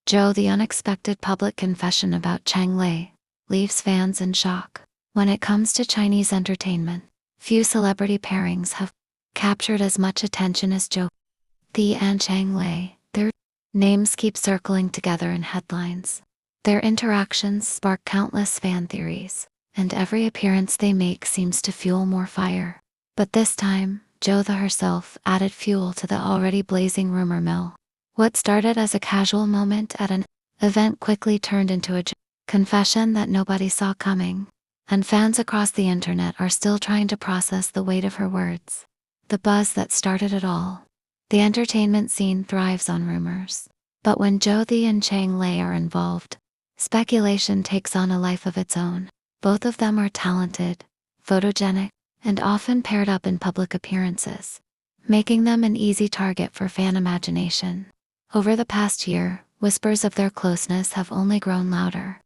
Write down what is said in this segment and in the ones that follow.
Zhou, the unexpected public confession about Cheng Lei, leaves fans in shock. When it comes to Chinese entertainment, few celebrity pairings have captured as much attention as Zhou and Chang Lei. Their names keep circling together in headlines. Their interactions spark countless fan theories, and every appearance they make seems to fuel more fire. But this time, Zhou herself added fuel to the already blazing rumor mill. What started as a casual moment at an event quickly turned into a confession that nobody saw coming, and fans across the internet are still trying to process the weight of her words. The buzz that started it all. The entertainment scene thrives on rumors. But when Zhou and Chang Lei are involved, speculation takes on a life of its own. Both of them are talented, photogenic, and often paired up in public appearances, making them an easy target for fan imagination. Over the past year, whispers of their closeness have only grown louder.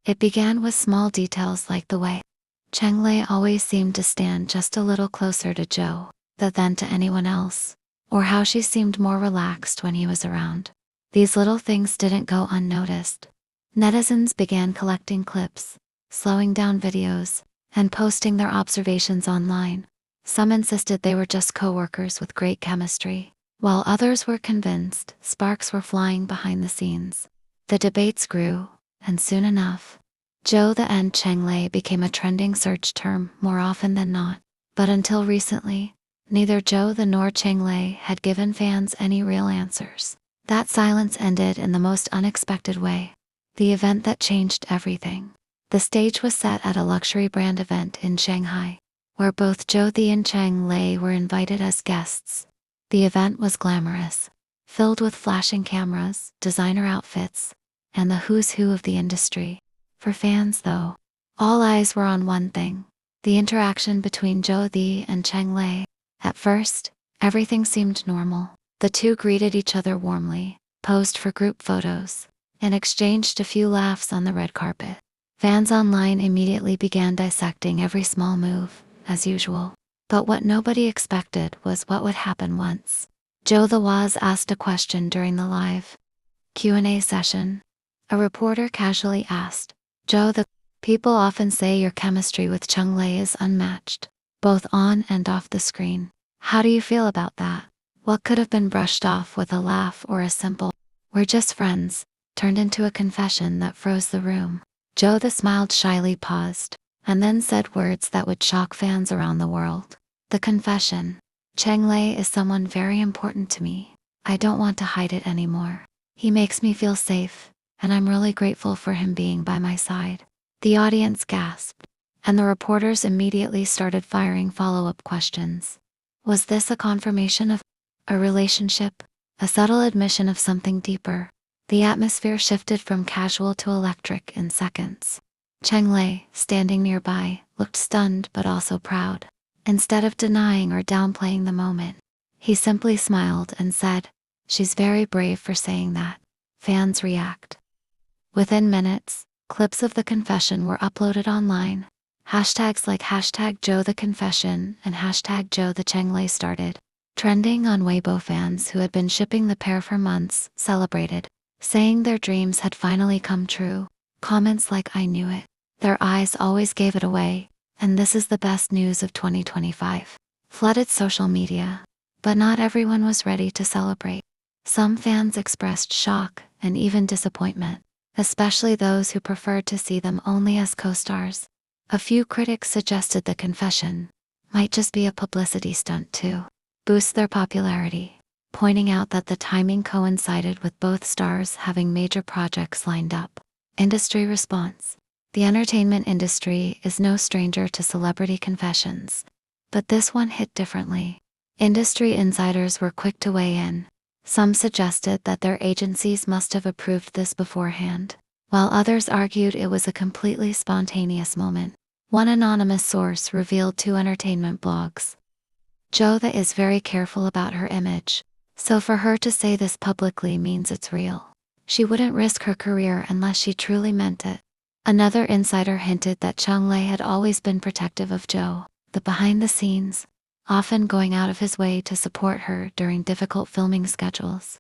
It began with small details like the way Cheng Lei always seemed to stand just a little closer to Zhou than to anyone else, or how she seemed more relaxed when he was around. These little things didn't go unnoticed. Netizens began collecting clips, slowing down videos, and posting their observations online. Some insisted they were just co-workers with great chemistry, while others were convinced sparks were flying behind the scenes. The debates grew, and soon enough, Zhou and Cheng Lei became a trending search term more often than not. But until recently, neither Zhou nor Cheng Lei had given fans any real answers. That silence ended in the most unexpected way. The event that changed everything. The stage was set at a luxury brand event in Shanghai, where both Zhou and Chang Lei were invited as guests. The event was glamorous, filled with flashing cameras, designer outfits, and the who's who of the industry. For fans, though, all eyes were on one thing: the interaction between Zhou and Chang Lei. At first, everything seemed normal. The two greeted each other warmly, posed for group photos, and exchanged a few laughs on the red carpet. Fans online immediately began dissecting every small move, as usual. But what nobody expected was what would happen once Zhou was asked a question during the live Q&A session. A reporter casually asked, "Zhou, people often say your chemistry with Chang Lei is unmatched, both on and off the screen. How do you feel about that?" What could have been brushed off with a laugh or a simple, "We're just friends," turned into a confession that froze the room. Zhou smiled shyly, paused, and then said words that would shock fans around the world. The confession: "Cheng Lei is someone very important to me. I don't want to hide it anymore. He makes me feel safe, and I'm really grateful for him being by my side." The audience gasped, and the reporters immediately started firing follow-up questions. Was this a confirmation of a relationship? A subtle admission of something deeper? The atmosphere shifted from casual to electric in seconds. Cheng Lei, standing nearby, looked stunned but also proud. Instead of denying or downplaying the moment, he simply smiled and said, "She's very brave for saying that." Fans react. Within minutes, clips of the confession were uploaded online. Hashtags like #ZhouTheConfession and #ZhouTheChengLei started trending on Weibo. Fans who had been shipping the pair for months celebrated, saying their dreams had finally come true. Comments like "I knew it," "Their eyes always gave it away," and "This is the best news of 2025" flooded social media. But not everyone was ready to celebrate. Some fans expressed shock and even disappointment, especially those who preferred to see them only as co-stars. A few critics suggested the confession might just be a publicity stunt to boost their popularity, pointing out that the timing coincided with both stars having major projects lined up. Industry response: the entertainment industry is no stranger to celebrity confessions, but this one hit differently. Industry insiders were quick to weigh in. Some suggested that their agencies must have approved this beforehand, while others argued it was a completely spontaneous moment. One anonymous source revealed to entertainment blogs, "Zhou is very careful about her image, so for her to say this publicly means it's real. She wouldn't risk her career unless she truly meant it." Another insider hinted that Chang Lei had always been protective of Zhou, the behind the scenes, often going out of his way to support her during difficult filming schedules.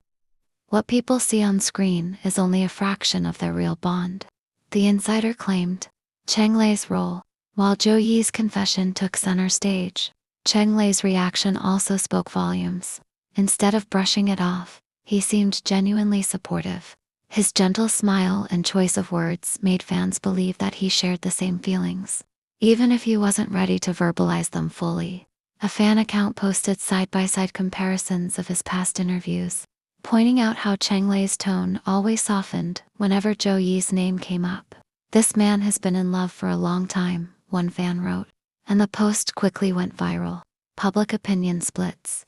What people see on screen is only a fraction of their real bond. The insider claimed. Cheng Lei's role. While Zhou Yi's confession took center stage, Cheng Lei's reaction also spoke volumes. Instead of brushing it off, he seemed genuinely supportive. His gentle smile and choice of words made fans believe that he shared the same feelings, even if he wasn't ready to verbalize them fully. A fan account posted side-by-side comparisons of his past interviews, pointing out how Cheng Lei's tone always softened whenever Zhou Yi's name came up. "This man has been in love for a long time," one fan wrote, and the post quickly went viral. Public opinion splits.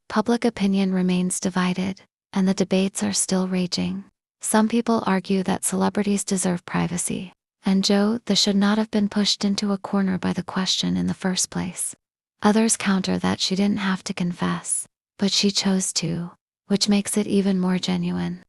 Public opinion remains divided, and the debates are still raging. Some people argue that celebrities deserve privacy, and Zhou should not have been pushed into a corner by the question in the first place. Others counter that she didn't have to confess, but she chose to, which makes it even more genuine.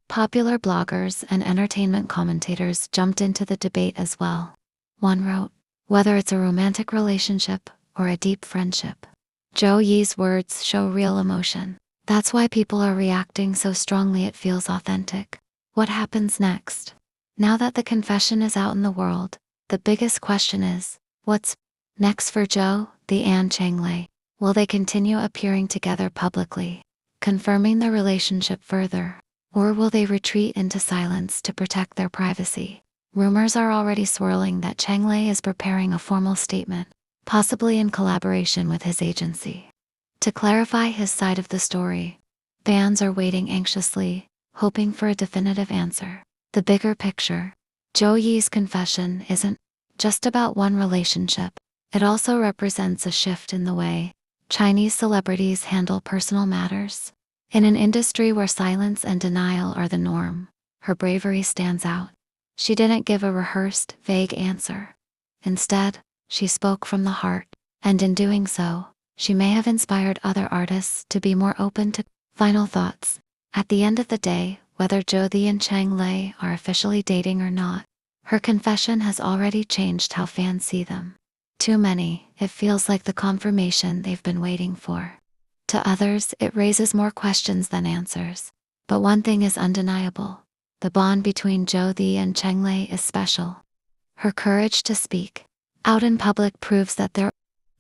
Popular bloggers and entertainment commentators jumped into the debate as well. One wrote, "Whether it's a romantic relationship or a deep friendship, Zhou Yi's words show real emotion. That's why people are reacting so strongly, it feels authentic." What happens next? Now that the confession is out in the world, the biggest question is, what's next for Zhou and Chang Lei? Will they continue appearing together publicly, confirming their relationship further, or will they retreat into silence to protect their privacy? Rumors are already swirling that Chang Lei is preparing a formal statement, possibly in collaboration with his agency, to clarify his side of the story. Fans are waiting anxiously, hoping for a definitive answer. The bigger picture. Zhou Yi's confession isn't just about one relationship. It also represents a shift in the way Chinese celebrities handle personal matters. In an industry where silence and denial are the norm, her bravery stands out. She didn't give a rehearsed, vague answer. Instead, she spoke from the heart, and in doing so, she may have inspired other artists to be more open to. Final thoughts. At the end of the day, whether Zhou and Chang Lei are officially dating or not, her confession has already changed how fans see them. To many, it feels like the confirmation they've been waiting for. To others, it raises more questions than answers. But one thing is undeniable. The bond between Zhou and Cheng Lei is special. Her courage to speak out in public proves that their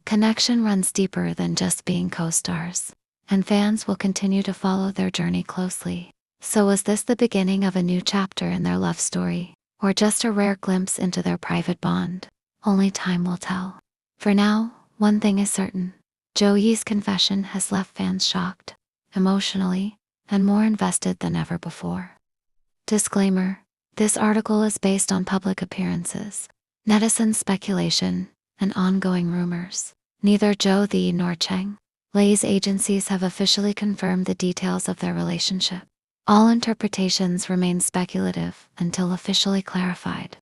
connection runs deeper than just being co-stars, and fans will continue to follow their journey closely. So was this the beginning of a new chapter in their love story, or just a rare glimpse into their private bond? Only time will tell. For now, one thing is certain. Zhou Yi's confession has left fans shocked, emotionally, and more invested than ever before. Disclaimer: this article is based on public appearances, netizen speculation, and ongoing rumors. Neither Zhou nor Cheng Lei's agencies have officially confirmed the details of their relationship. All interpretations remain speculative until officially clarified.